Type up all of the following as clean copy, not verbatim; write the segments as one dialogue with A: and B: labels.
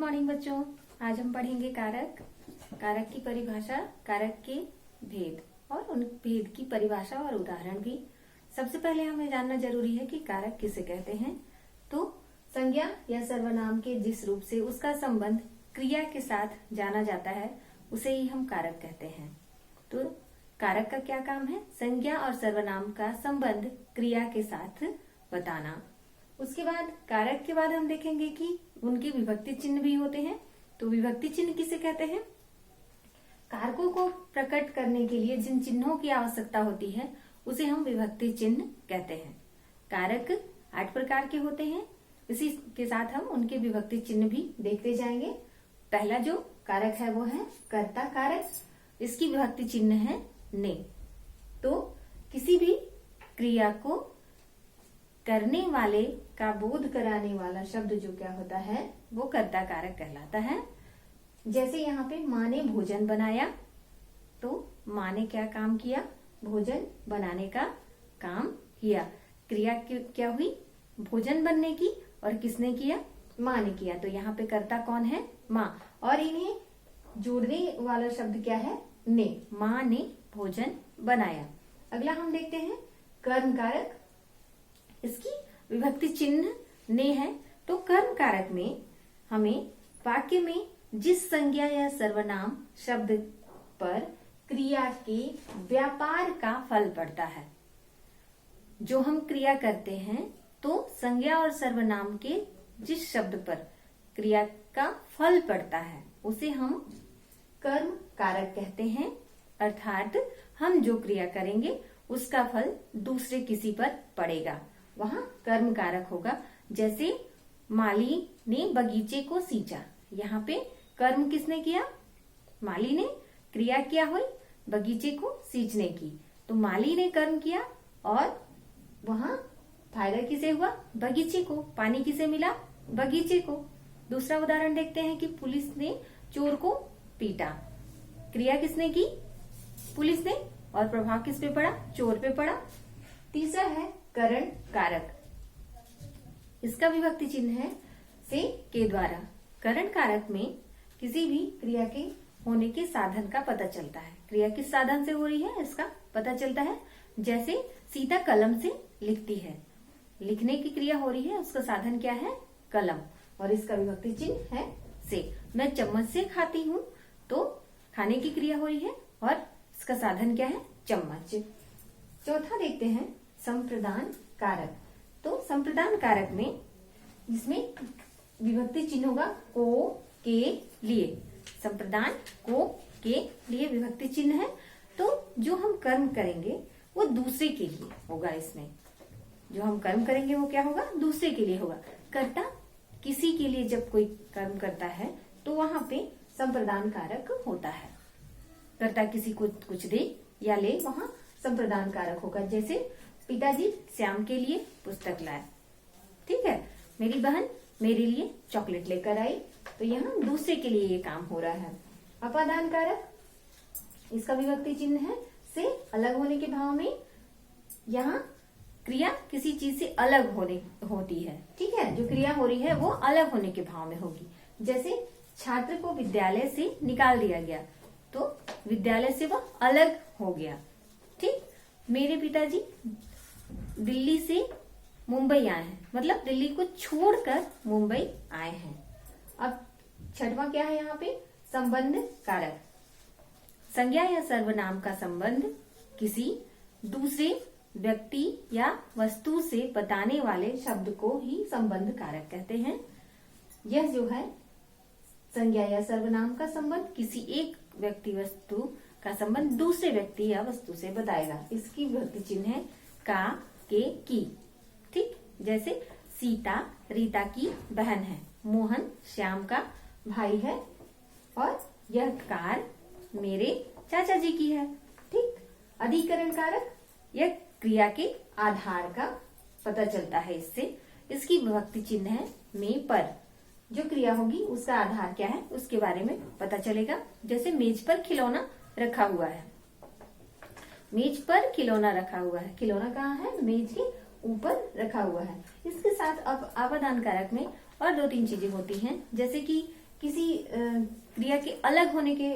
A: Morning बच्चों। आज हम पढ़ेंगे कारक, कारक की परिभाषा, कारक के भेद और उन भेद की परिभाषा और उदाहरण भी। सबसे पहले हमें जानना जरूरी है कि कारक किसे कहते हैं। तो संज्ञा या सर्वनाम के जिस रूप से उसका संबंध क्रिया के साथ जाना जाता है उसे ही हम कारक कहते हैं। तो कारक का क्या काम है? संज्ञा और सर्वनाम का संबंध क्रिया के साथ बताना। उसके बाद कारक के बाद हम देखेंगे कि उनके विभक्ति चिन्ह भी होते हैं। तो विभक्ति चिन्ह किसे कहते हैं? कारकों को प्रकट करने के लिए जिन चिन्हों की आवश्यकता होती है उसे हम विभक्ति चिन्ह कहते हैं। कारक 8 प्रकार के होते हैं। इसी के साथ हम उनके विभक्ति चिन्ह भी देखते जाएंगे। पहला जो कारक है वो है कर्ता कारक। इसकी विभक्ति चिन्ह है ने। तो किसी भी क्रिया को करने वाले का बोध कराने वाला शब्द जो क्या होता है वो कर्ता कारक कहलाता है। जैसे यहाँ पे माँ ने भोजन बनाया, तो माँ ने क्या काम किया? भोजन बनाने का काम किया। क्रिया क्या हुई? भोजन बनने की। और किसने किया? माँ ने किया। तो यहाँ पे कर्ता कौन है? माँ। और इन्हें जोड़ने वाला शब्द क्या है? ने। माँ ने भोजन बनाया। अगला हम देखते हैं कर्म कारक। इसकी विभक्ति चिन्ह ने है। तो कर्म कारक में हमें वाक्य में जिस संज्ञा या सर्वनाम शब्द पर क्रिया के व्यापार का फल पड़ता है, जो हम क्रिया करते हैं तो संज्ञा और सर्वनाम के जिस शब्द पर क्रिया का फल पड़ता है उसे हम कर्म कारक कहते हैं। अर्थात हम जो क्रिया करेंगे उसका फल दूसरे किसी पर पड़ेगा, वहां कर्म कारक होगा। जैसे माली ने बगीचे को सींचा। यहाँ पे कर्म किसने किया? माली ने। क्रिया क्या हुई? बगीचे को सींचने की। तो माली ने कर्म किया और वहां फायदा किसे हुआ? बगीचे को। पानी किसे मिला? बगीचे को। दूसरा उदाहरण देखते हैं कि पुलिस ने चोर को पीटा। क्रिया किसने की? पुलिस ने। और प्रभाव किस पे पड़ा? चोर पे पड़ा। तीसरा है करण कारक। इसका विभक्ति चिन्ह है से के द्वारा। करण कारक में किसी भी क्रिया के होने के साधन का पता चलता है। क्रिया किस साधन से हो रही है इसका पता चलता है। जैसे सीता कलम से लिखती है। लिखने की क्रिया हो रही है, उसका साधन क्या है? कलम। और इसका विभक्ति चिन्ह है से। मैं चम्मच से खाती हूँ, तो खाने की क्रिया हो रही है और इसका साधन क्या है? चम्मच। चौथा देखते हैं संप्रदान कारक। तो संप्रदान कारक में इसमें विभक्ति चिन्ह होगा को, के लिए। संप्रदान को, के लिए विभक्ति चिन्ह है। तो जो हम कर्म करेंगे वो दूसरे के लिए होगा। इसमें जो हम कर्म करेंगे वो क्या होगा? दूसरे के लिए होगा। कर्ता किसी के लिए जब कोई कर्म करता है तो वहां पे संप्रदान कारक होता है। कर्ता किसी को कुछ दे या ले, वहां संप्रदान कारक होगा। जैसे पिताजी श्याम के लिए पुस्तक लाए। ठीक है, मेरी बहन मेरे लिए चॉकलेट लेकर आई। तो यहाँ दूसरे के लिए ये काम हो रहा है। अपादान कारक, इसका विभक्ति चिन्ह है से अलग होने के भाव में। यहाँ क्रिया किसी चीज से अलग होती है। ठीक है, जो क्रिया हो रही है वो अलग होने के भाव में होगी। जैसे छात्र को विद्यालय से निकाल दिया गया, तो विद्यालय से वह अलग हो गया। ठीक, मेरे पिताजी दिल्ली से मुंबई आए हैं, मतलब दिल्ली को छोड़कर मुंबई आए हैं। अब छठवां क्या है यहाँ पे? संबंध कारक। संज्ञा या सर्वनाम का संबंध किसी दूसरे व्यक्ति या वस्तु से बताने वाले शब्द को ही संबंध कारक कहते हैं। यह जो है संज्ञा या सर्वनाम का संबंध किसी एक व्यक्ति वस्तु का संबंध दूसरे व्यक्ति या वस्तु से बताएगा। इसकी विभक्ति चिन्ह है का, के, की। ठीक, जैसे सीता रीता की बहन है। मोहन श्याम का भाई है। और यह कार मेरे चाचा जी की है। ठीक, अधिकरण कारक, यह क्रिया के आधार का पता चलता है इससे। इसकी विभक्ति चिन्ह है में पर। जो क्रिया होगी उसका आधार क्या है उसके बारे में पता चलेगा। जैसे मेज पर खिलौना रखा हुआ है। मेज पर खिलौना रखा हुआ है। खिलौना कहाँ है? मेज के ऊपर रखा हुआ है। इसके साथ अब अपादान कारक में और 2-3 चीजें होती हैं। जैसे कि किसी क्रिया के अलग होने के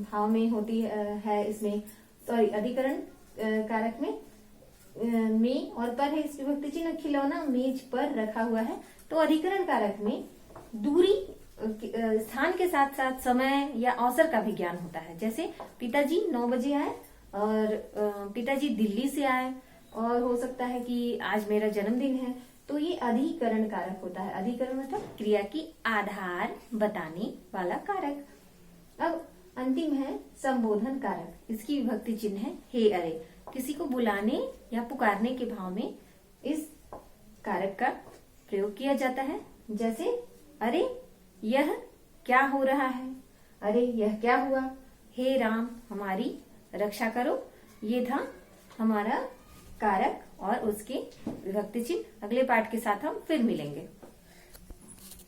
A: भाव में होती है। इसमें सॉरी अधिकरण कारक में और पर है, इसकी विभक्ति चिन्ह खिलौना मेज पर रखा हुआ है। तो अधिकरण कारक में दूरी स्थान के साथ साथ समय या अवसर का भी ज्ञान होता है। जैसे पिताजी 9 बजे आए और पिताजी दिल्ली से आए, और हो सकता है कि आज मेरा जन्मदिन है। तो ये अधिकरण कारक होता है। अधिकरण मतलब क्रिया की आधार बताने वाला कारक। अब अंतिम है संबोधन कारक। इसकी विभक्ति चिन्ह है हे अरे। किसी को बुलाने या पुकारने के भाव में इस कारक का प्रयोग किया जाता है। जैसे अरे यह क्या हो रहा है, अरे यह क्या हुआ, हे राम हमारी रक्षा करो। ये था हमारा कारक और उसके विभक्ति चिन्ह। अगले पाठ के साथ हम फिर मिलेंगे।